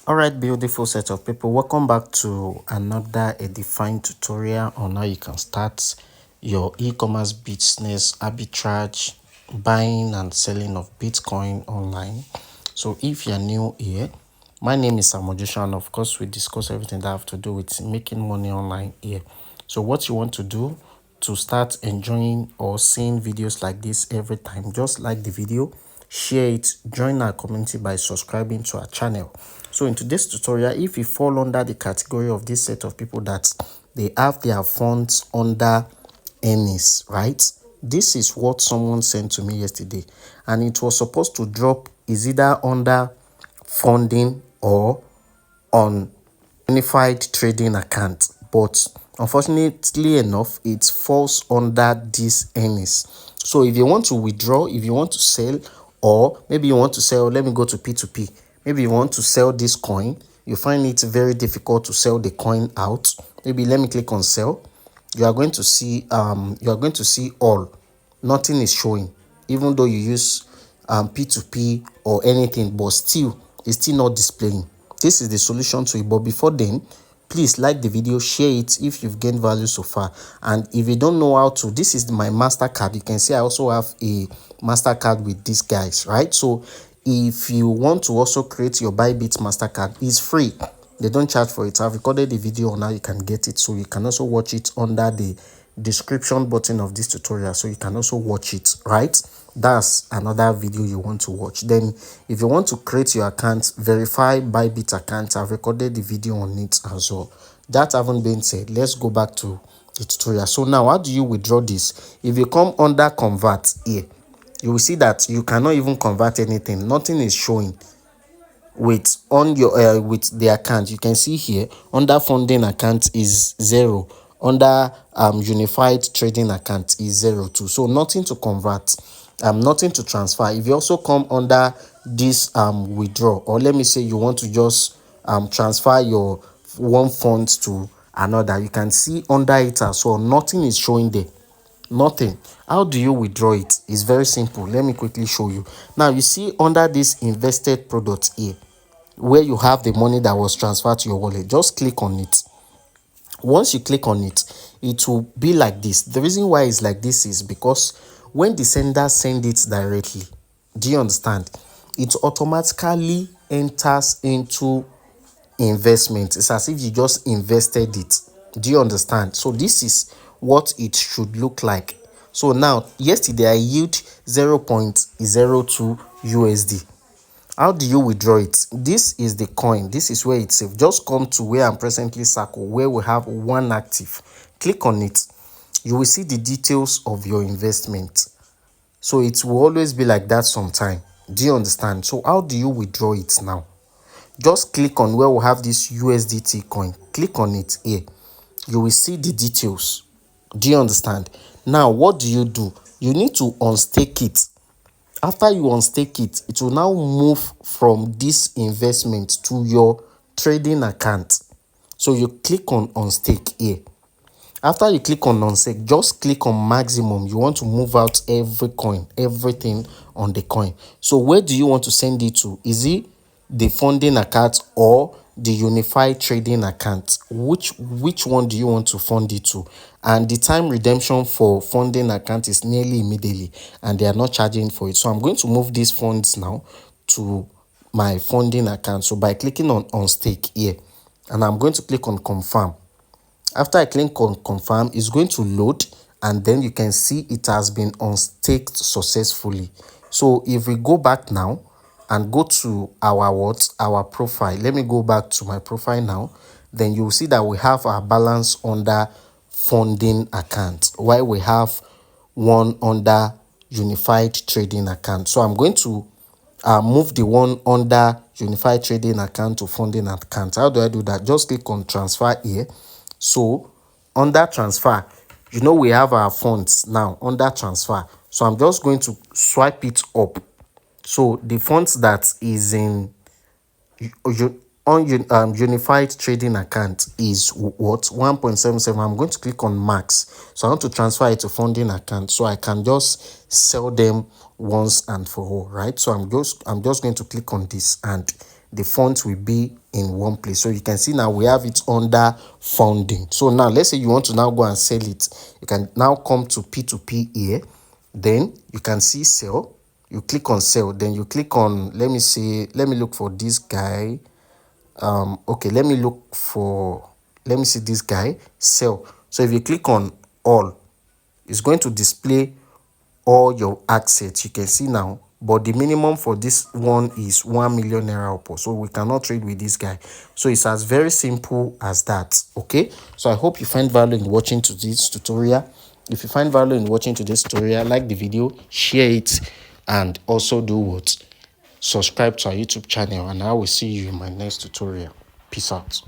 All right, beautiful set of people, welcome back to another edifying tutorial on how you can start your e-commerce business arbitrage, buying and selling of Bitcoin online. So if you're new here, my name is 𝐻𝐲 and of course we discuss everything that have to do with making money online here. So what you want to do to start enjoying or seeing videos like this every time, just like the video, share it, join our community by subscribing to our channel. So in today's tutorial, if you fall under the category of this set of people that they have their funds under earnings, right? This is what someone sent to me yesterday, and it was supposed to drop is either under funding or on unified trading account, but unfortunately enough it falls under this earnings. So if you want to withdraw, if you want to sell, or maybe you want to sell, let me go to P2P, maybe you want to sell this coin, you find it very difficult to sell the coin out, maybe let me click on sell. You are going to see all, nothing is showing, even though you use P2P or anything, but still it's still not displaying. This is the solution to it. But before then, please like the video, share it if you've gained value so far. And if you don't know how to, this is my MasterCard. You can see I also have a MasterCard with these guys, right? So if you want to also create your Bybit MasterCard, it's free. They don't charge for it. I've recorded the video on how you can get it, so you can also watch it under the description button of this tutorial, so you can also watch it, right? That's another video you want to watch. Then if you want to create your account, verify Bybit account, I've recorded the video on it as well. That having been said, let's go back to the tutorial. So now, how do you withdraw this? If you come under convert here, you will see that you cannot even convert anything. Nothing is showing with on your with the account. You can see here under funding account is 0, under unified trading account is 0 too. So nothing to convert, nothing to transfer. If you also come under this withdraw, or let me say you want to just transfer your one funds to another, you can see under it as well, nothing is showing there. Nothing. How do you withdraw it? It's very simple. Let me quickly show you. Now you see under this invested product here, where you have the money that was transferred to your wallet, just click on it. Once you click on it, it will be like this. The reason why it's like this is because when the sender sends it directly, do you understand, it automatically enters into investment. It's as if you just invested it. Do you understand? So this is what it should look like. So now, yesterday I yield 0.02 USD. How do you withdraw it? This is the coin. This is where it's safe. Just come to where I'm presently circled, where we have one active. Click on it. You will see the details of your investment. So it will always be like that sometime. Do you understand? So how do you withdraw it now? Just click on where we have this USDT coin. Click on it here. You will see the details. Do you understand? Now, what do? You need to unstake it. After you unstake it, it will now move from this investment to your trading account. So you click on unstake here. After you click on unstake, just click on maximum. You want to move out every coin, everything on the coin. So where do you want to send it to? Is it the funding account or the unified trading account? Which one do you want to fund it to? And the time redemption for funding account is nearly immediately, and they are not charging for it. So I'm going to move these funds now to my funding account. So by clicking on unstake here, and I'm going to click on confirm. After I click on confirm, it's going to load, and then you can see it has been unstaked successfully. So if we go back now and go to our profile, let me go back to my profile now, then you will see that we have our balance under funding account, while we have one under unified trading account. So I'm going to move the one under unified trading account to funding account. How do I do that? Just click on transfer here. So under transfer, we have our funds now under transfer. So I'm just going to swipe it up. So the funds that is in unified trading account is what? 1.77. I'm going to click on max. So I want to transfer it to funding account, so I can just sell them once and for all, right? So I'm just going to click on this, and the funds will be in one place. So you can see now we have it under funding. So now let's say you want to now go and sell it. You can now come to P2P here. Then you can see sell. You click on sell. Then you click on, let me look for this guy. Okay, let me see this guy, sell. So if you click on all, it's going to display all your assets. You can see now, but the minimum for this one is 1 million naira, so we cannot trade with this guy. So it's as very simple as that. Okay, so I hope you find value in watching to this tutorial. If you find value in watching to this tutorial, like the video, share it, and also do what? Subscribe to our YouTube channel, and I will see you in my next tutorial. Peace out.